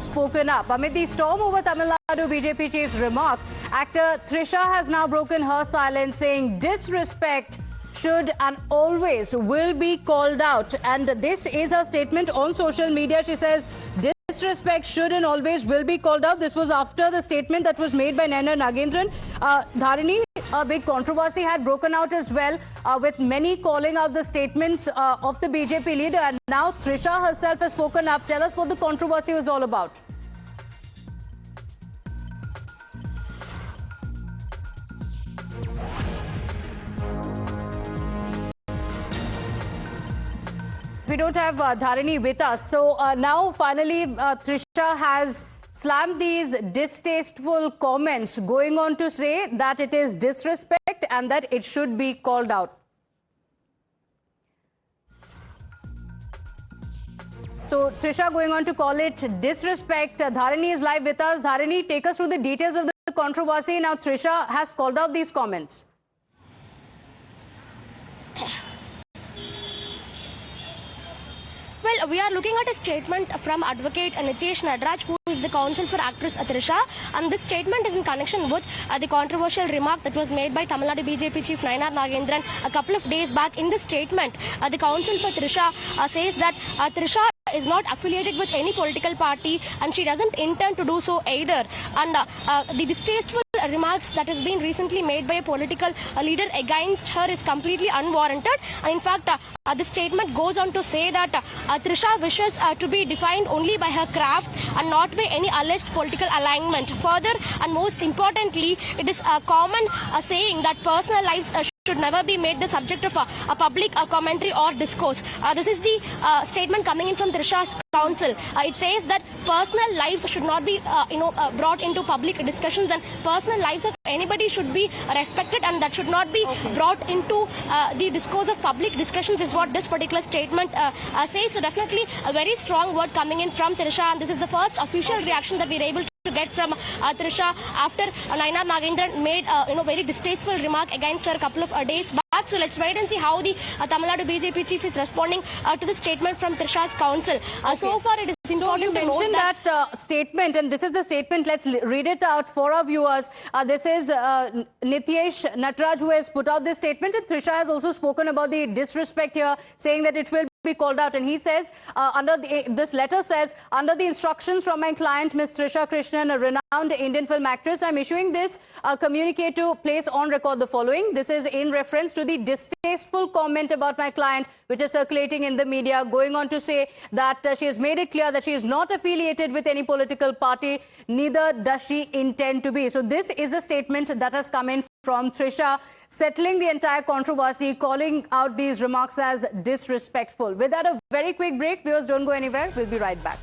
spoken up. Amid the storm over Tamil Nadu BJP chief's remark, actor Trisha has now broken her silence, saying disrespect should and always will be called out. And this is her statement on social media. She says disrespect should and always will be called out. This was after the statement that was made by Naina Nagendran. Dharini, a big controversy had broken out as well, with many calling out the statements of the BJP leader. And now Trisha herself has spoken up. Tell us what the controversy was all about. We don't have Dharini with us. So now finally Trisha has slammed these distasteful comments, going on to say that it is disrespect and that it should be called out. So Trisha going on to call it disrespect. Dharini is live with us. Dharini, take us through the details of the controversy. Now Trisha has called out these comments. Well, we are looking at a statement from Advocate Nitesh Nadraj, who is the counsel for actress Trisha, and this statement is in connection with the controversial remark that was made by Tamil Nadu BJP chief Naina Nagendran a couple of days back. In this statement, the counsel for Trisha says that Trisha is not affiliated with any political party and she doesn't intend to do so either. And the distasteful remarks that has been recently made by a political leader against her is completely unwarranted. And in fact, the statement goes on to say that Trisha wishes to be defined only by her craft and not by any alleged political alignment. Further, and most importantly, it is a common saying that personal lives should never be made the subject of a public commentary or discourse. This is the statement coming in from Trisha's counsel. It says that personal lives should not be brought into public discussions, and personal lives of anybody should be respected, and that should not be brought into the discourse of public discussions, is what this particular statement says. So definitely a very strong word coming in from Trisha, and this is the first official reaction that we are able to get from Trisha after Naina Nagendran made very distasteful remark against her a couple of days back. So let's wait and see how the Tamil Nadu BJP chief is responding to the statement from Trisha's counsel. So far it is important you mentioned that statement, and this is the statement. Let's read it out for our viewers. This is Nitesh Natraj who has put out this statement, and Trisha has also spoken about the disrespect here, saying that it will be called out. And he says, this letter says, under the instructions from my client, Ms. Trisha Krishnan, a renowned Indian film actress, I'm issuing this communique to place on record the following. This is in reference to the distasteful comment about my client, which is circulating in the media, going on to say that she has made it clear that she is not affiliated with any political party, neither does she intend to be. So this is a statement that has come in from Trisha, settling the entire controversy, calling out these remarks as disrespectful. With that, a very quick break. Viewers, don't go anywhere. We'll be right back.